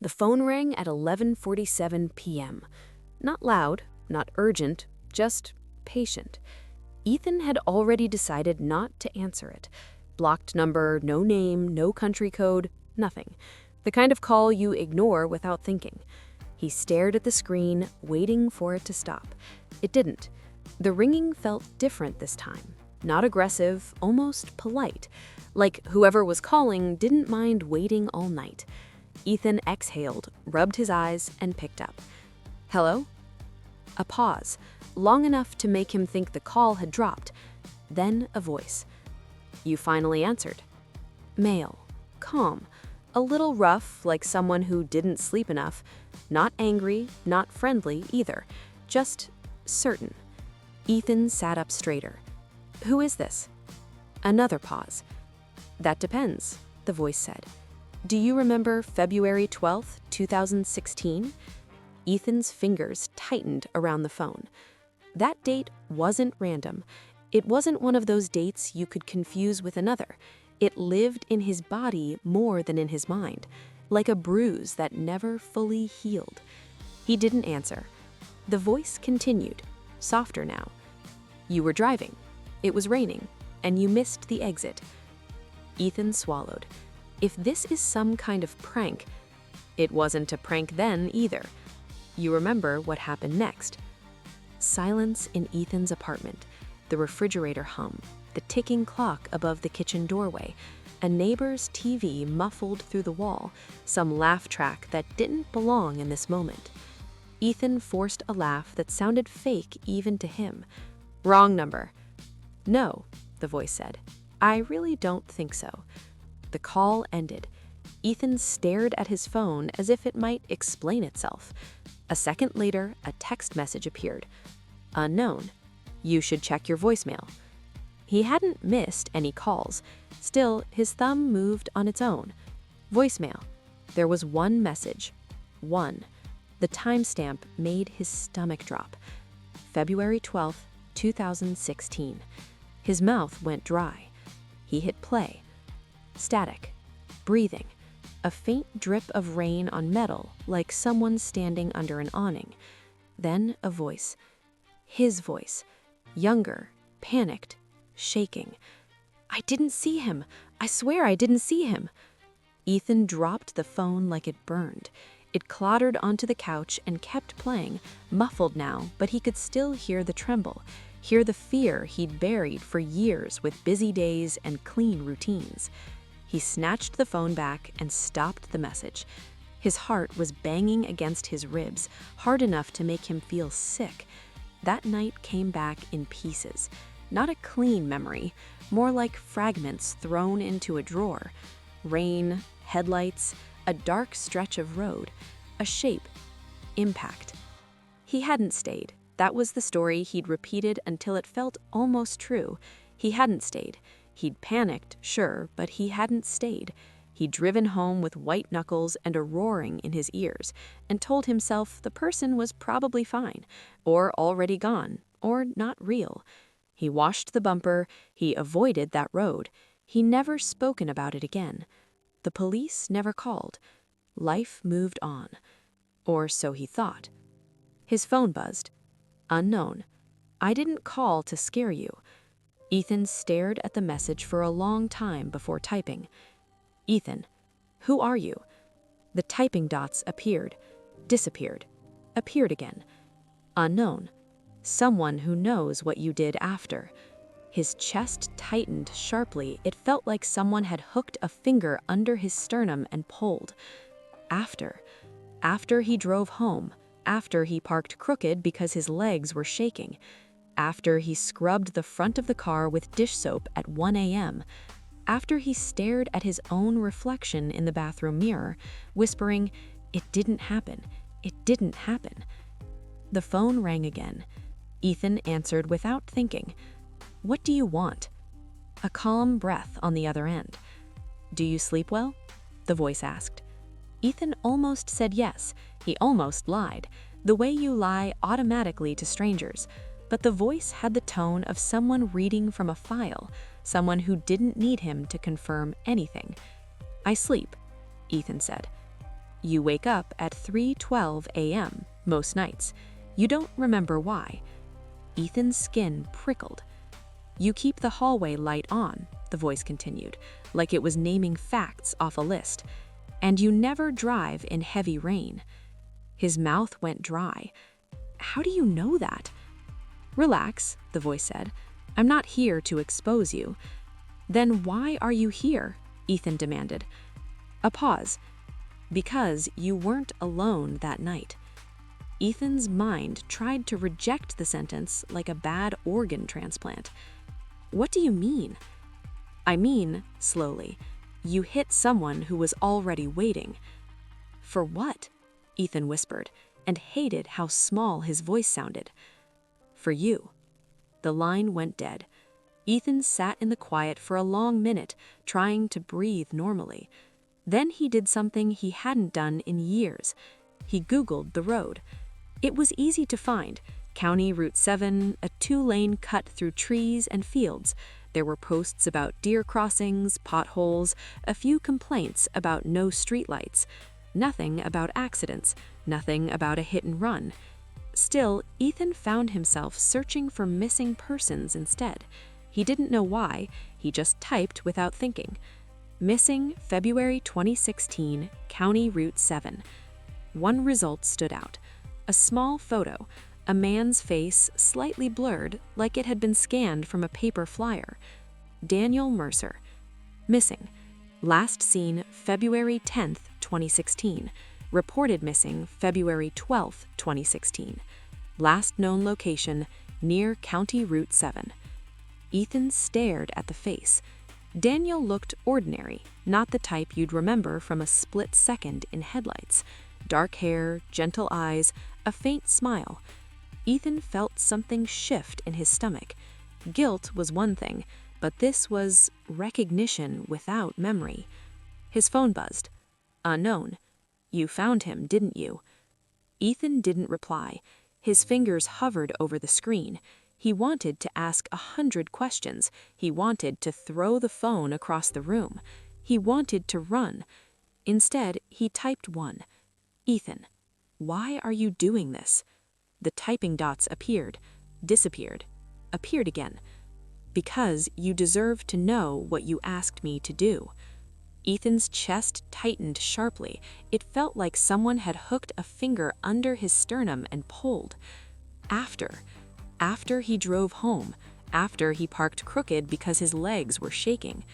The phone rang at 11:47 p.m. Not loud, not urgent, just patient. Ethan had already decided not to answer it. Blocked number, no name, no country code, nothing. The kind of call you ignore without thinking. He stared at the screen, waiting for it to stop. It didn't. The ringing felt different this time. Not aggressive, almost polite. Like whoever was calling didn't mind waiting all night. Ethan exhaled, rubbed his eyes, and picked up. Hello? A pause, long enough to make him think the call had dropped. Then a voice. You finally answered. Male. Calm. A little rough, like someone who didn't sleep enough. Not angry, not friendly either. Just certain. Ethan sat up straighter. Who is this? Another pause. That depends, the voice said. Do you remember February 12th, 2016? Ethan's fingers tightened around the phone. That date wasn't random. It wasn't one of those dates you could confuse with another. It lived in his body more than in his mind, like a bruise that never fully healed. He didn't answer. The voice continued, softer now. You were driving. It was raining, and you missed the exit. Ethan swallowed. If this is some kind of prank, it wasn't a prank then either. You remember what happened next. Silence in Ethan's apartment, the refrigerator hum, the ticking clock above the kitchen doorway, a neighbor's TV muffled through the wall, some laugh track that didn't belong in this moment. Ethan forced a laugh that sounded fake even to him. Wrong number. No, the voice said. I really don't think so. The call ended. Ethan stared at his phone as if it might explain itself. A second later, a text message appeared. Unknown. You should check your voicemail. He hadn't missed any calls. Still, his thumb moved on its own. Voicemail. There was one message. One. The timestamp made his stomach drop. February 12th, 2016. His mouth went dry. He hit play. Static. Breathing. A faint drip of rain on metal, like someone standing under an awning. Then a voice. His voice. Younger, panicked, shaking. I didn't see him. I swear I didn't see him. Ethan dropped the phone like it burned. It cloddered onto the couch and kept playing, muffled now, but he could still hear the tremble, hear the fear he'd buried for years with busy days and clean routines. He snatched the phone back and stopped the message. His heart was banging against his ribs, hard enough to make him feel sick. That night came back in pieces. Not a clean memory, more like fragments thrown into a drawer. Rain, headlights, a dark stretch of road, a shape, impact. He hadn't stayed. That was the story he'd repeated until it felt almost true. He hadn't stayed. He'd panicked, sure, but he hadn't stayed. He'd driven home with white knuckles and a roaring in his ears, and told himself the person was probably fine, or already gone, or not real. He washed the bumper, he avoided that road. He never spoken about it again. The police never called. Life moved on. Or so he thought. His phone buzzed. Unknown. I didn't call to scare you. Ethan stared at the message for a long time before typing. Ethan, who are you? The typing dots appeared, disappeared, appeared again. Unknown. Someone who knows what you did after. His chest tightened sharply. It felt like someone had hooked a finger under his sternum and pulled. After. After he drove home. After he parked crooked because his legs were shaking. After he scrubbed the front of the car with dish soap at 1 a.m. After he stared at his own reflection in the bathroom mirror, whispering, "It didn't happen. It didn't happen." The phone rang again. Ethan answered without thinking. What do you want? A calm breath on the other end. Do you sleep well? The voice asked. Ethan almost said yes. He almost lied, the way you lie automatically to strangers. But the voice had the tone of someone reading from a file, someone who didn't need him to confirm anything. I sleep, Ethan said. You wake up at 3:12 a.m. most nights. You don't remember why. Ethan's skin prickled. You keep the hallway light on, the voice continued, like it was naming facts off a list. And you never drive in heavy rain. His mouth went dry. How do you know that? Relax, the voice said. I'm not here to expose you. Then why are you here? Ethan demanded. A pause. Because you weren't alone that night. Ethan's mind tried to reject the sentence like a bad organ transplant. What do you mean? I mean, slowly, you hit someone who was already waiting. For what? Ethan whispered, and hated how small his voice sounded. For you. The line went dead. Ethan sat in the quiet for a long minute, trying to breathe normally. Then he did something he hadn't done in years. He Googled the road. It was easy to find. County Route 7, a 2-lane cut through trees and fields. There were posts about deer crossings, potholes, a few complaints about no streetlights. Nothing about accidents, nothing about a hit and run. Still, Ethan found himself searching for missing persons instead. He didn't know why, he just typed without thinking. Missing February 2016, County Route 7. One result stood out. A small photo, a man's face slightly blurred like it had been scanned from a paper flyer. Daniel Mercer. Missing. Last seen February 10th, 2016. Reported missing February 12th, 2016. Last known location near County Route 7. Ethan stared at the face. Daniel looked ordinary, not the type you'd remember from a split second in headlights. Dark hair, gentle eyes, a faint smile. Ethan felt something shift in his stomach. Guilt was one thing, but this was recognition without memory. His phone buzzed. Unknown. You found him, didn't you? Ethan didn't reply. His fingers hovered over the screen. He wanted to ask 100 questions. He wanted to throw the phone across the room. He wanted to run. Instead, he typed one. Ethan, why are you doing this? The typing dots appeared, disappeared, appeared again. Because you deserve to know what you asked me to do. Ethan's chest tightened sharply. It felt like someone had hooked a finger under his sternum and pulled. After he drove home, after he parked crooked because his legs were shaking,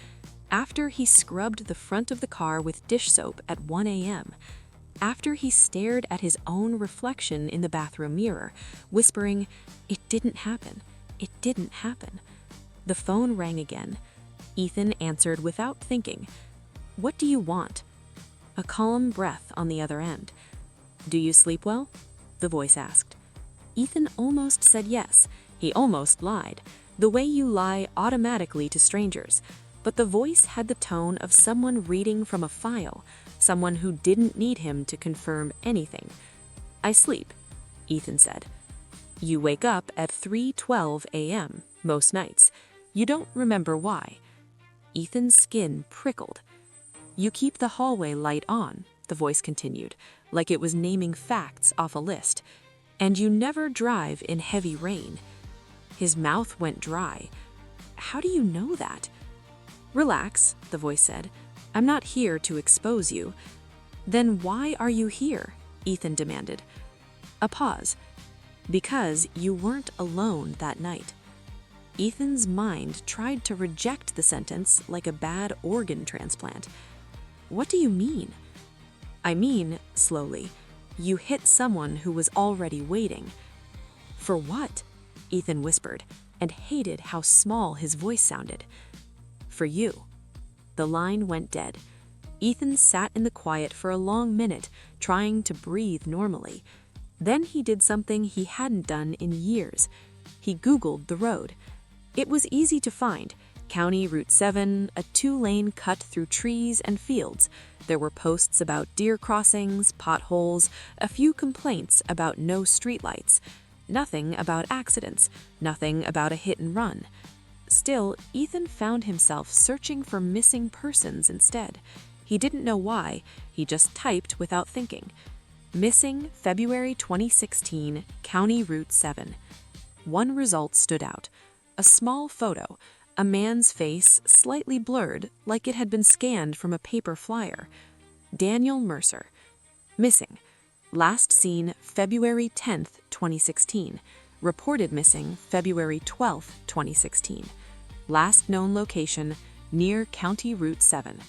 after he scrubbed the front of the car with dish soap at 1 a.m., after he stared at his own reflection in the bathroom mirror, whispering, "It didn't happen. It didn't happen." The phone rang again. Ethan answered without thinking. What do you want? A calm breath on the other end. Do you sleep well? The voice asked. Ethan almost said yes. He almost lied. The way you lie automatically to strangers. But the voice had the tone of someone reading from a file, someone who didn't need him to confirm anything. I sleep, Ethan said. You wake up at 3:12 a.m. most nights. You don't remember why. Ethan's skin prickled. You keep the hallway light on, the voice continued, like it was naming facts off a list. And you never drive in heavy rain. His mouth went dry. How do you know that? Relax, the voice said. I'm not here to expose you. Then why are you here? Ethan demanded. A pause. Because you weren't alone that night. Ethan's mind tried to reject the sentence like a bad organ transplant. What do you mean? I mean, slowly, you hit someone who was already waiting. For what? Ethan whispered, and hated how small his voice sounded. For you. The line went dead. Ethan sat in the quiet for a long minute, trying to breathe normally. Then he did something he hadn't done in years. He Googled the road. It was easy to find. County Route 7, a 2-lane cut through trees and fields. There were posts about deer crossings, potholes, a few complaints about no streetlights. Nothing about accidents, nothing about a hit and run. Still, Ethan found himself searching for missing persons instead. He didn't know why, he just typed without thinking. Missing February 2016, County Route 7. One result stood out. A small photo, a man's face slightly blurred like it had been scanned from a paper flyer. Daniel Mercer. Missing. Last seen February 10, 2016. Reported missing February 12, 2016. Last known location, near County Route 7.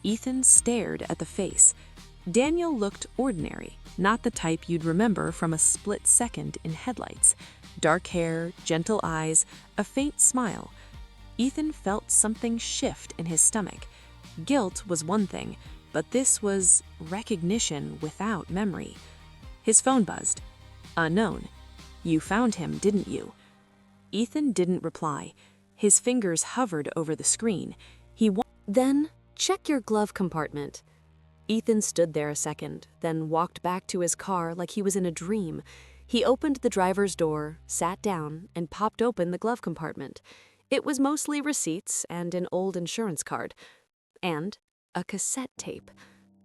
Ethan stared at the face. Daniel looked ordinary, not the type you'd remember from a split second in headlights. Dark hair, gentle eyes, a faint smile. Ethan felt something shift in his stomach. Guilt was one thing, but this was recognition without memory. His phone buzzed. Unknown. You found him, didn't you? Ethan didn't reply. His fingers hovered over the screen. Then, check your glove compartment. Ethan stood there a second, then walked back to his car like he was in a dream. He opened the driver's door, sat down, and popped open the glove compartment. It was mostly receipts and an old insurance card. And a cassette tape.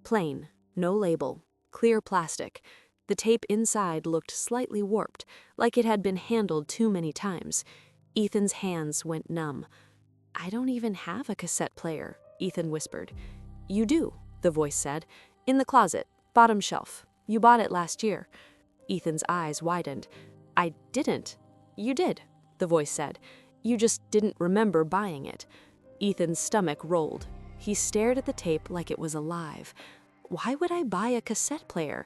Plain, no label, clear plastic. The tape inside looked slightly warped, like it had been handled too many times. Ethan's hands went numb. I don't even have a cassette player, Ethan whispered. You do, the voice said. In the closet, bottom shelf. You bought it last year. Ethan's eyes widened. I didn't. You did, the voice said. You just didn't remember buying it. Ethan's stomach rolled. He stared at the tape like it was alive. Why would I buy a cassette player?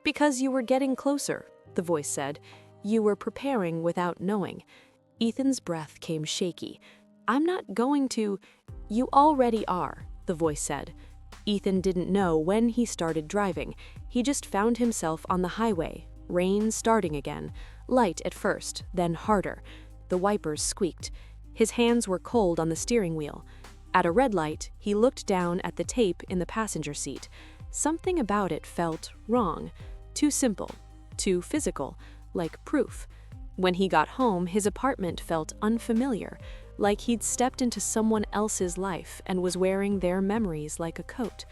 Because you were getting closer, the voice said. You were preparing without knowing. Ethan's breath came shaky. I'm not going to. You already are, the voice said. Ethan didn't know when he started driving. He just found himself on the highway, rain starting again, light at first, then harder. The wipers squeaked. His hands were cold on the steering wheel. At a red light, he looked down at the tape in the passenger seat. Something about it felt wrong, too simple, too physical, like proof. When he got home, his apartment felt unfamiliar, like he'd stepped into someone else's life and was wearing their memories like a coat.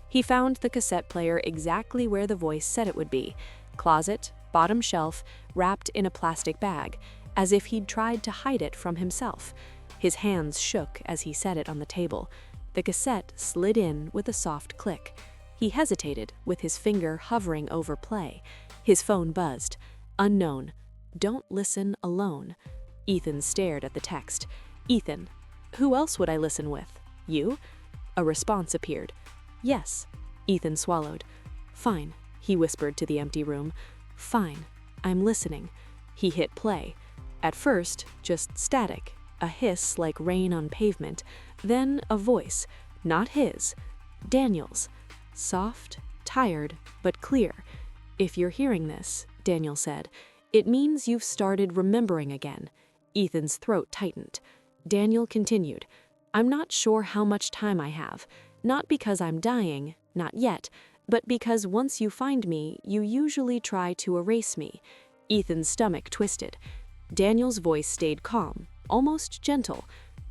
He found the cassette player exactly where the voice said it would be. Closet, bottom shelf, wrapped in a plastic bag, as if he'd tried to hide it from himself. His hands shook as he set it on the table. The cassette slid in with a soft click. He hesitated, with his finger hovering over play. His phone buzzed. Unknown. Don't listen alone. Ethan stared at the text. Ethan. Who else would I listen with? You? A response appeared. Yes. Ethan swallowed. Fine, he whispered to the empty room. Fine. I'm listening. He hit play. At first, just static, a hiss like rain on pavement, then a voice, not his, Daniel's. Soft, tired, but clear. If you're hearing this, Daniel said, it means you've started remembering again. Ethan's throat tightened. Daniel continued, I'm not sure how much time I have, not because I'm dying, not yet, but because once you find me, you usually try to erase me. Ethan's stomach twisted. Daniel's voice stayed calm, almost gentle.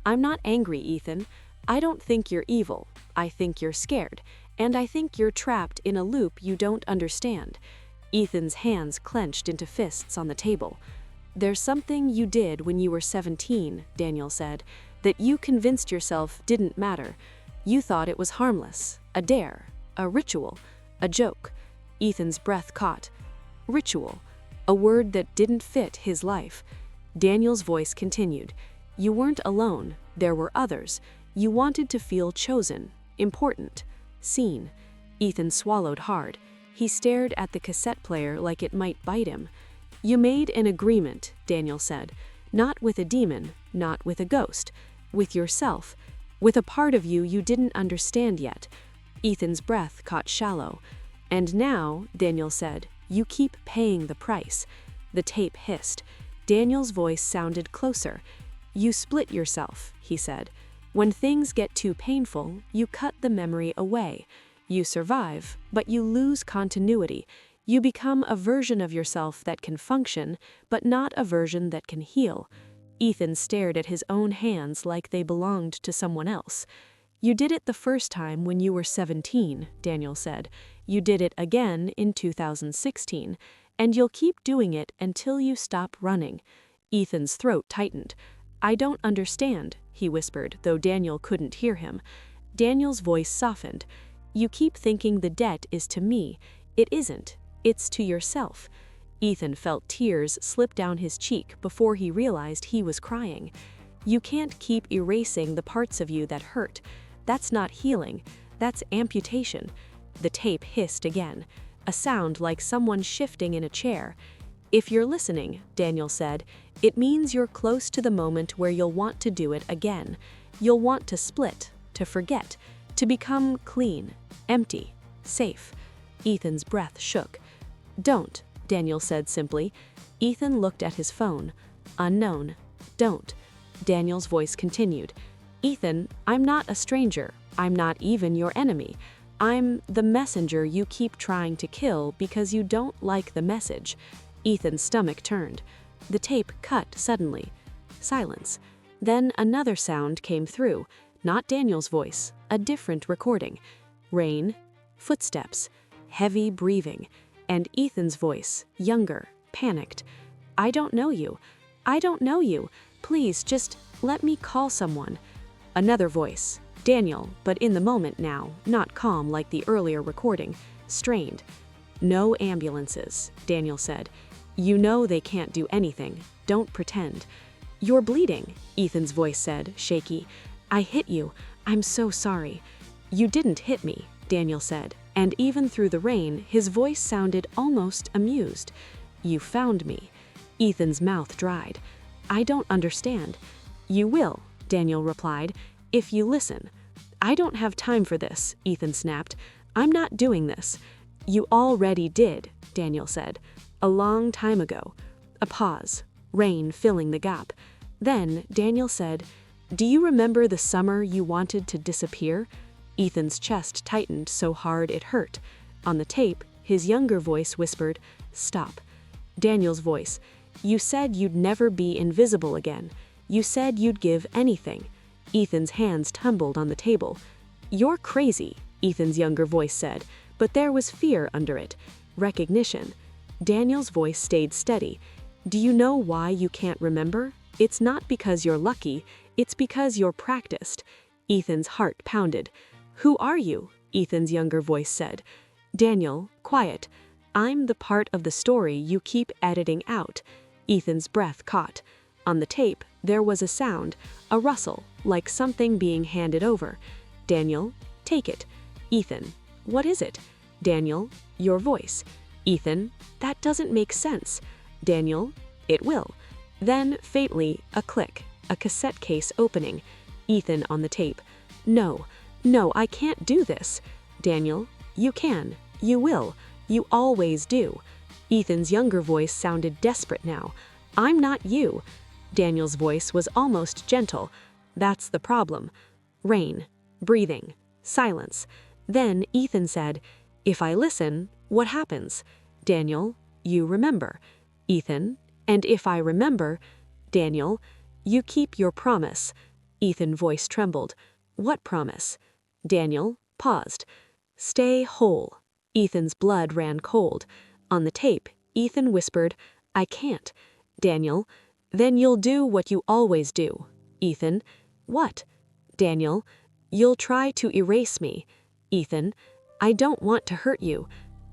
I'm not angry, Ethan. I don't think you're evil. I think you're scared. And I think you're trapped in a loop you don't understand. Ethan's hands clenched into fists on the table. There's something you did when you were 17, Daniel said, that you convinced yourself didn't matter. You thought it was harmless, a dare, a ritual, a joke. Ethan's breath caught. Ritual, a word that didn't fit his life. Daniel's voice continued. You weren't alone. There were others. You wanted to feel chosen, important, seen. Ethan swallowed hard. He stared at the cassette player like it might bite him. You made an agreement, Daniel said. Not with a demon, not with a ghost. With yourself. With a part of you didn't understand yet. Ethan's breath caught shallow. And now, Daniel said, you keep paying the price. The tape hissed. Daniel's voice sounded closer. You split yourself, he said. When things get too painful, you cut the memory away. You survive, but you lose continuity. You become a version of yourself that can function, but not a version that can heal. Ethan stared at his own hands like they belonged to someone else. You did it the first time when you were 17, Daniel said. You did it again in 2016, and you'll keep doing it until you stop running. Ethan's throat tightened. I don't understand, he whispered, though Daniel couldn't hear him. Daniel's voice softened. You keep thinking the debt is to me. It isn't. It's to yourself. Ethan felt tears slip down his cheek before he realized he was crying. You can't keep erasing the parts of you that hurt. That's not healing. That's amputation. The tape hissed again, a sound like someone shifting in a chair. If you're listening, Daniel said, it means you're close to the moment where you'll want to do it again. You'll want to split, to forget, to become clean, empty, safe. Ethan's breath shook. Don't, Daniel said simply. Ethan looked at his phone. Unknown. Don't. Daniel's voice continued. Ethan, I'm not a stranger. I'm not even your enemy. I'm the messenger you keep trying to kill because you don't like the message. Ethan's stomach turned. The tape cut suddenly. Silence. Then another sound came through, not Daniel's voice, a different recording. Rain, footsteps, heavy breathing, and Ethan's voice, younger, panicked. I don't know you. I don't know you. Please, just let me call someone. Another voice, Daniel, but in the moment now, not calm like the earlier recording, strained. No ambulances, Daniel said. You know they can't do anything. Don't pretend. You're bleeding, Ethan's voice said, shaky. I hit you. I'm so sorry. You didn't hit me, Daniel said, and even through the rain, his voice sounded almost amused. You found me. Ethan's mouth dried. I don't understand. You will, Daniel replied, if you listen. I don't have time for this, Ethan snapped. I'm not doing this. You already did, Daniel said. A long time ago. A pause, rain filling the gap. Then Daniel said, do you remember the summer you wanted to disappear? Ethan's chest tightened so hard it hurt. On the tape, his younger voice whispered, stop. Daniel's voice, you said you'd never be invisible again. You said you'd give anything. Ethan's hands tumbled on the table. You're crazy, Ethan's younger voice said, but there was fear under it. Recognition. Daniel's voice stayed steady. Do you know why you can't remember? It's not because you're lucky, it's because you're practiced. Ethan's heart pounded. Who are you? Ethan's younger voice said. Daniel, quiet. I'm the part of the story you keep editing out. Ethan's breath caught. On the tape, there was a sound, a rustle, like something being handed over. Daniel, take it. Ethan, what is it? Daniel, your voice. Ethan, that doesn't make sense. Daniel, it will. Then, faintly, a click, a cassette case opening. Ethan on the tape. No, I can't do this. Daniel, you can, you will, you always do. Ethan's younger voice sounded desperate now. I'm not you. Daniel's voice was almost gentle. That's the problem. Rain, breathing, silence. Then Ethan said, if I listen, what happens? Daniel, you remember. Ethan, and if I remember, Daniel, you keep your promise. Ethan's voice trembled. What promise? Daniel paused. Stay whole. Ethan's blood ran cold. On the tape, Ethan whispered, I can't. Daniel, then you'll do what you always do. Ethan, what? Daniel, you'll try to erase me. Ethan, I don't want to hurt you.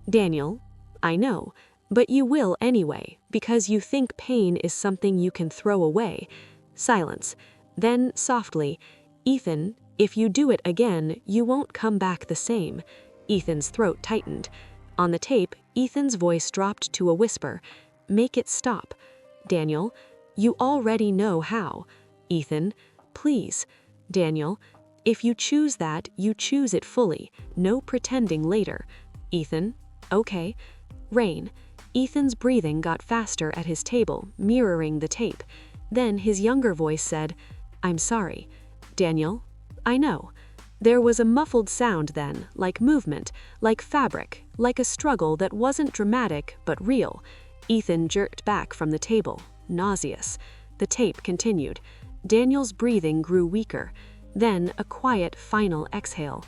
Daniel, I know, but you will anyway, because you think pain is something you can throw away. Silence. Then, softly, Ethan, if you do it again, you won't come back the same. Ethan's throat tightened. On the tape, Ethan's voice dropped to a whisper. Make it stop. Daniel, you already know how. Ethan, please. Daniel, if you choose that, you choose it fully. No pretending later. Ethan, okay. Rain. Ethan's breathing got faster at his table, mirroring the tape. Then his younger voice said, I'm sorry. Daniel, I know. There was a muffled sound then, like movement, like fabric, like a struggle that wasn't dramatic but real. Ethan jerked back from the table, nauseous. The tape continued. Daniel's breathing grew weaker. Then a quiet, final exhale.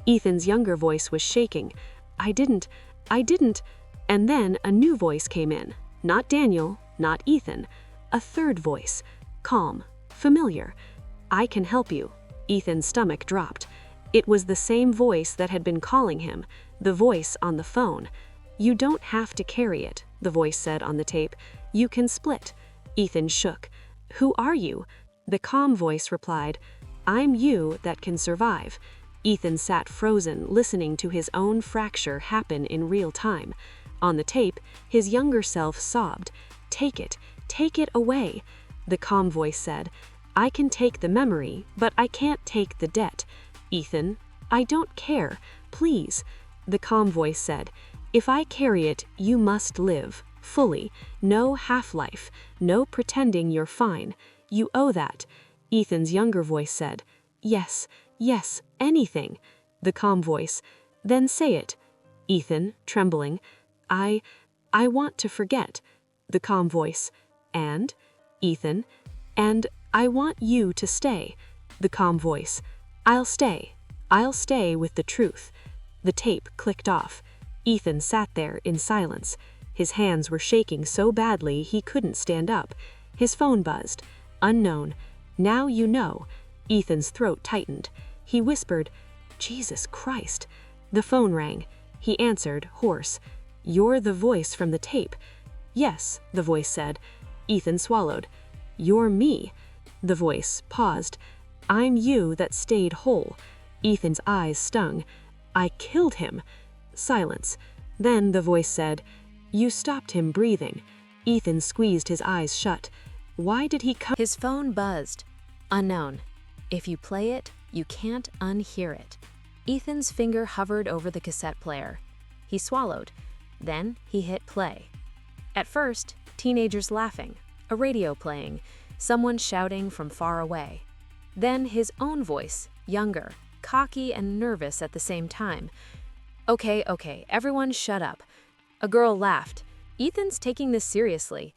Ethan's younger voice was shaking. I didn't. And then a new voice came in. Not Daniel, not Ethan. A third voice. Calm, familiar. I can help you. Ethan's stomach dropped. It was the same voice that had been calling him, the voice on the phone. You don't have to carry it, the voice said on the tape. You can split. Ethan shook. Who are you? The calm voice replied, I'm you that can survive. Ethan sat frozen, listening to his own fracture happen in real time. On the tape, his younger self sobbed, take it away. The calm voice said, I can take the memory, but I can't take the debt. Ethan, I don't care, please. The calm voice said, if I carry it, you must live, fully, no half-life, no pretending you're fine. You owe that. Ethan's younger voice said, yes, anything. The calm voice, then say it. Ethan, trembling, I want to forget. The calm voice, and? Ethan, and I want you to stay. The calm voice, I'll stay with the truth. The tape clicked off. Ethan sat there in silence. His hands were shaking so badly he couldn't stand up. His phone buzzed. Unknown. Now you know. Ethan's throat tightened. He whispered, Jesus Christ. The phone rang. He answered, hoarse. You're the voice from the tape. Yes, the voice said. Ethan swallowed. You're me. The voice paused. I'm you that stayed whole. Ethan's eyes stung. I killed him. Silence. Then the voice said, you stopped him breathing. Ethan squeezed his eyes shut. Why did he come? His phone buzzed. Unknown. If you play it, you can't unhear it. Ethan's finger hovered over the cassette player. He swallowed. Then he hit play. At first, teenagers laughing, a radio playing, someone shouting from far away. Then his own voice, younger, cocky and nervous at the same time. Okay, everyone shut up. A girl laughed. Ethan's taking this seriously.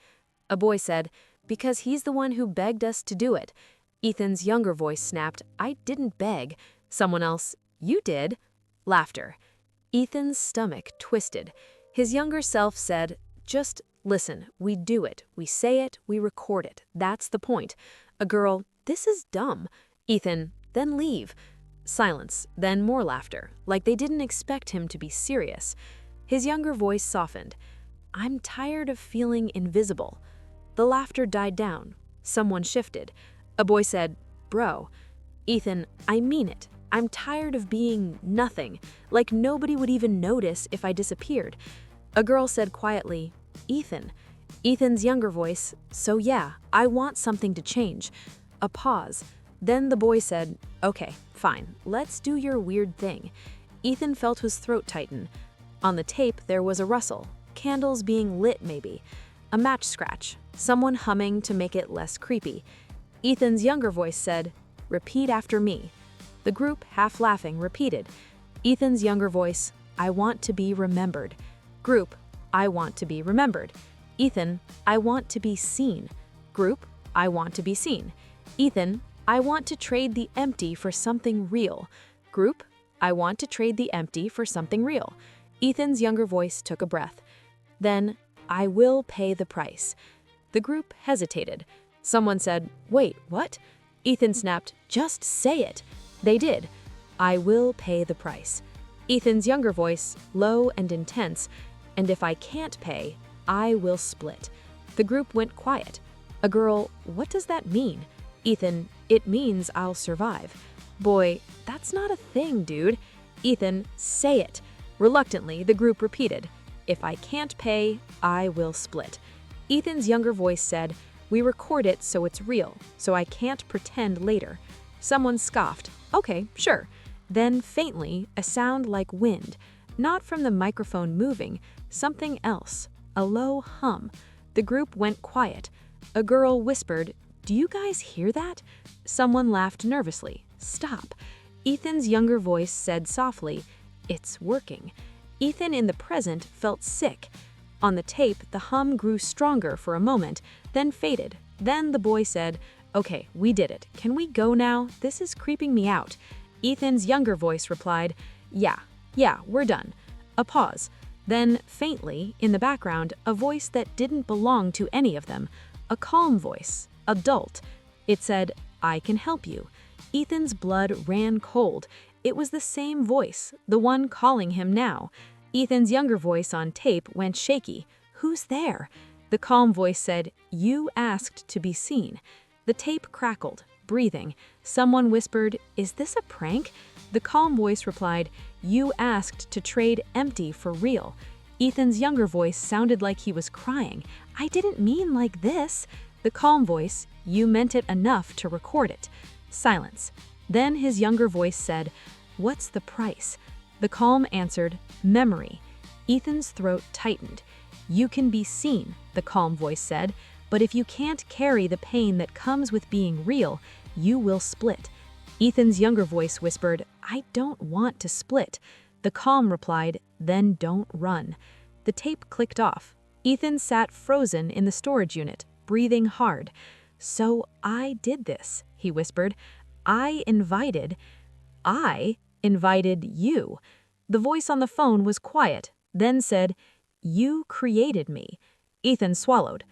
A boy said, because he's the one who begged us to do it. Ethan's younger voice snapped, I didn't beg. Someone else, you did. Laughter. Ethan's stomach twisted. His younger self said, just listen, we do it, we say it, we record it. That's the point. A girl, this is dumb. Ethan, then leave. Silence, then more laughter, like they didn't expect him to be serious. His younger voice softened. I'm tired of feeling invisible. The laughter died down. Someone shifted. A boy said, bro. Ethan, I mean it. I'm tired of being nothing, like nobody would even notice if I disappeared. A girl said quietly, Ethan. Ethan's younger voice, so yeah, I want something to change. A pause. Then the boy said, okay, fine, let's do your weird thing. Ethan felt his throat tighten. On the tape, there was a rustle, candles being lit maybe, a match scratch, someone humming to make it less creepy. Ethan's younger voice said, repeat after me. The group, half laughing, repeated. Ethan's younger voice, I want to be remembered. Group, I want to be remembered. Ethan, I want to be seen. Group, I want to be seen. Ethan, I want to trade the empty for something real. Group, I want to trade the empty for something real. Ethan's younger voice took a breath. Then, I will pay the price. The group hesitated. Someone said, wait, what? Ethan snapped, just say it. They did. I will pay the price. Ethan's younger voice, low and intense, and if I can't pay, I will split. The group went quiet. A girl, what does that mean? Ethan, it means I'll survive. Boy, that's not a thing, dude. Ethan, say it. Reluctantly, the group repeated, if I can't pay, I will split. Ethan's younger voice said, we record it so it's real, so I can't pretend later. Someone scoffed, okay, sure. Then faintly, a sound like wind, not from the microphone moving, something else, a low hum. The group went quiet. A girl whispered, do you guys hear that? Someone laughed nervously. Stop. Ethan's younger voice said softly, it's working. Ethan in the present felt sick. On the tape, the hum grew stronger for a moment, then faded. Then the boy said, Okay, we did it. Can we go now? This is creeping me out. Ethan's younger voice replied, Yeah, we're done. A pause. Then, faintly, in the background, a voice that didn't belong to any of them. A calm voice. Adult. It said, I can help you. Ethan's blood ran cold. It was the same voice, the one calling him now. Ethan's younger voice on tape went shaky. Who's there? The calm voice said, You asked to be seen. The tape crackled, breathing. Someone whispered, Is this a prank? The calm voice replied, You asked to trade empty for real. Ethan's younger voice sounded like he was crying. I didn't mean like this. The calm voice, You meant it enough to record it. Silence. Then his younger voice said, What's the price? The calm answered, Memory. Ethan's throat tightened. You can be seen, the calm voice said, but if you can't carry the pain that comes with being real, you will split. Ethan's younger voice whispered, I don't want to split. The calm replied, Then don't run. The tape clicked off. Ethan sat frozen in the storage unit, breathing hard. So I did this, he whispered. I invited you. The voice on the phone was quiet, then said, You created me. Ethan swallowed.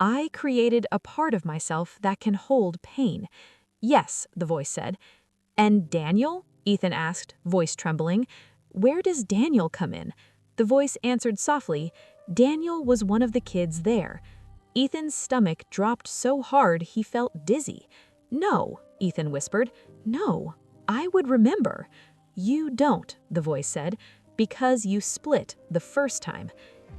I created a part of myself that can hold pain. Yes, the voice said. And Daniel? Ethan asked, voice trembling. Where does Daniel come in? The voice answered softly, Daniel was one of the kids there. Ethan's stomach dropped so hard he felt dizzy. No, Ethan whispered. No, I would remember. You don't, the voice said, because you split the first time.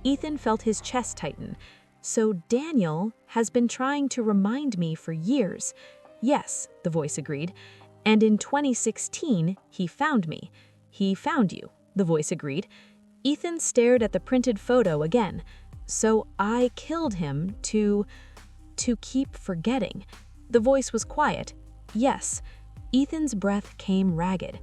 Ethan felt his chest tighten. So Daniel has been trying to remind me for years. Yes, the voice agreed. And in 2016, he found me. He found you, the voice agreed. Ethan stared at the printed photo again. So I killed him to keep forgetting. The voice was quiet. Yes. Ethan's breath came ragged.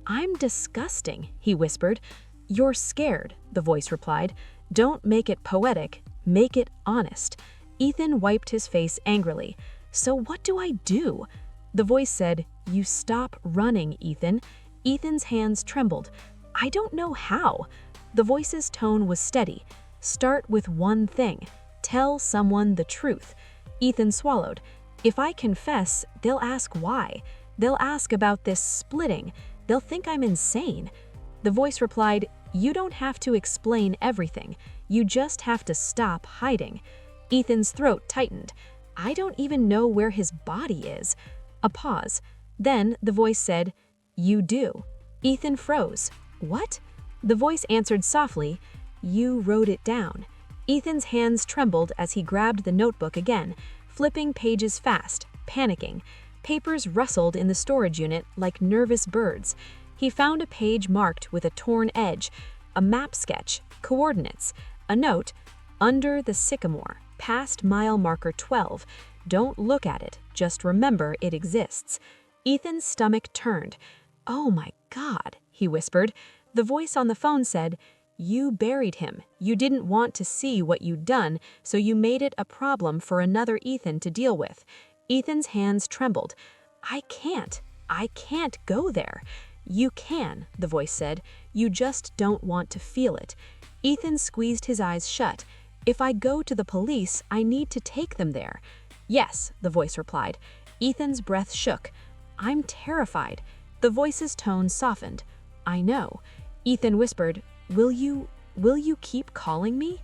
I'm disgusting, he whispered. You're scared, the voice replied. Don't make it poetic, make it honest. Ethan wiped his face angrily. So what do I do? The voice said, You stop running, Ethan. Ethan's hands trembled. I don't know how. The voice's tone was steady. Start with one thing. Tell someone the truth. Ethan swallowed. If I confess, they'll ask why. They'll ask about this splitting. They'll think I'm insane. The voice replied, You don't have to explain everything. You just have to stop hiding. Ethan's throat tightened. I don't even know where his body is. A pause. Then the voice said, You do. Ethan froze. What? The voice answered softly, You wrote it down. Ethan's hands trembled as he grabbed the notebook again, flipping pages fast, panicking. Papers rustled in the storage unit like nervous birds. He found a page marked with a torn edge, a map sketch, coordinates, a note, under the sycamore, past mile marker 12. Don't look at it, just remember it exists. Ethan's stomach turned. Oh my God, he whispered. The voice on the phone said, You buried him. You didn't want to see what you'd done, so you made it a problem for another Ethan to deal with. Ethan's hands trembled. I can't go there. You can, the voice said. You just don't want to feel it. Ethan squeezed his eyes shut. If I go to the police, I need to take them there. Yes, the voice replied. Ethan's breath shook. I'm terrified. The voice's tone softened. I know. Ethan whispered, Will you keep calling me?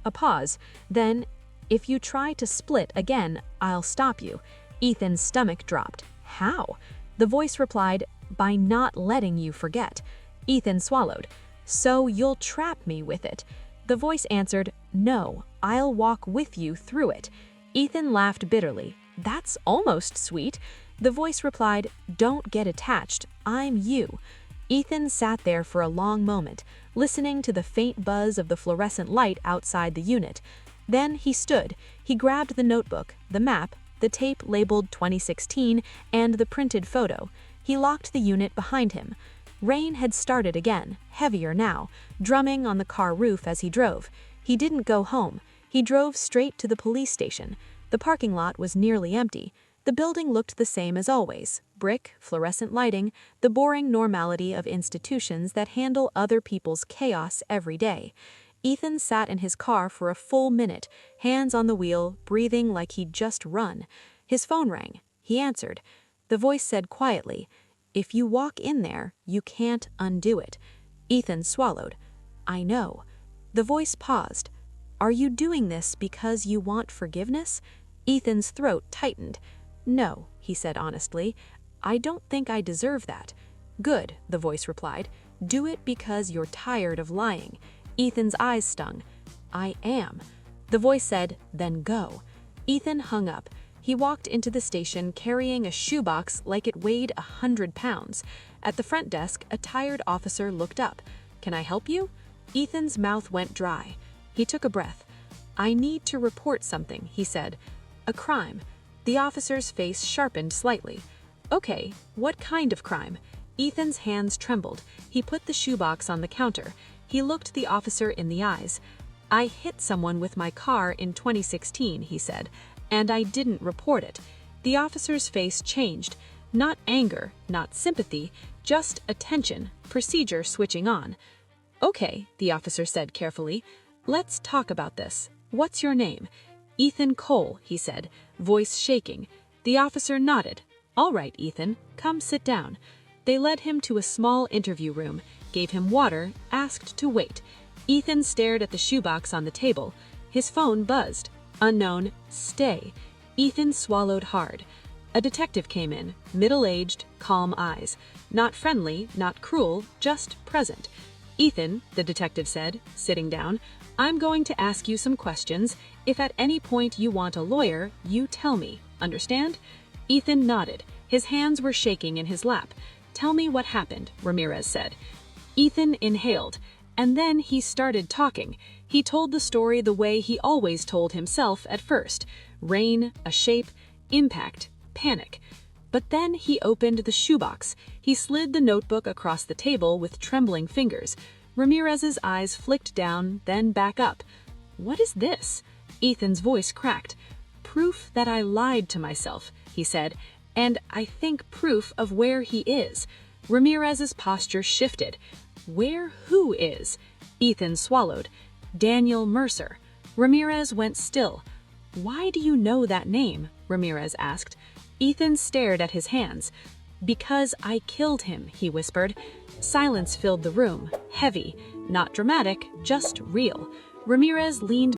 A pause. Then, if you try to split again, I'll stop you. Ethan's stomach dropped. How? The voice replied, By not letting you forget. Ethan swallowed. So you'll trap me with it. The voice answered, No, I'll walk with you through it. Ethan laughed bitterly. That's almost sweet. The voice replied, Don't get attached. I'm you. Ethan sat there for a long moment, listening to the faint buzz of the fluorescent light outside the unit. Then he stood. He grabbed the notebook, the map, the tape labeled 2016, and the printed photo. He locked the unit behind him. Rain had started again, heavier now, drumming on the car roof as he drove. He didn't go home. He drove straight to the police station. The parking lot was nearly empty. The building looked the same as always: brick, fluorescent lighting, the boring normality of institutions that handle other people's chaos every day. Ethan sat in his car for a full minute, hands on the wheel, breathing like he'd just run. His phone rang. He answered. The voice said quietly, "If you walk in there, you can't undo it." Ethan swallowed. "I know." The voice paused. "Are you doing this because you want forgiveness?" Ethan's throat tightened. "No," he said honestly. "I don't think I deserve that." "Good," the voice replied. "Do it because you're tired of lying." Ethan's eyes stung. "I am." The voice said, "Then go." Ethan hung up. He walked into the station carrying a shoebox like it weighed 100 pounds. At the front desk, a tired officer looked up. "Can I help you?" Ethan's mouth went dry. He took a breath. "I need to report something," he said. "A crime." The officer's face sharpened slightly. "Okay, what kind of crime?" Ethan's hands trembled. He put the shoebox on the counter. He looked the officer in the eyes. "I hit someone with my car in 2016, he said, "and I didn't report it." The officer's face changed. Not anger, not sympathy, just attention, procedure switching on. "Okay," the officer said carefully. "Let's talk about this. What's your name?" "Ethan Cole," he said, voice shaking. The officer nodded. "All right, Ethan, come sit down." They led him to a small interview room, gave him water, asked to wait. Ethan stared at the shoebox on the table. His phone buzzed. Unknown, stay. Ethan swallowed hard. A detective came in, middle-aged, calm eyes. Not friendly, not cruel, just present. "Ethan," the detective said, sitting down, "I'm going to ask you some questions. If at any point you want a lawyer, you tell me. Understand?" Ethan nodded. His hands were shaking in his lap. "Tell me what happened," Ramirez said. Ethan inhaled, and then he started talking. He told the story the way he always told himself at first. Rain, a shape, impact, panic. But then he opened the shoebox. He slid the notebook across the table with trembling fingers. Ramirez's eyes flicked down, then back up. "What is this?" Ethan's voice cracked. "Proof that I lied to myself," he said, "and I think proof of where he is." Ramirez's posture shifted. "Where who is?" Ethan swallowed. "Daniel Mercer." Ramirez went still. "Why do you know that name?" Ramirez asked. Ethan stared at his hands. "Because I killed him," he whispered. Silence filled the room, heavy, not dramatic, just real. Ramirez leaned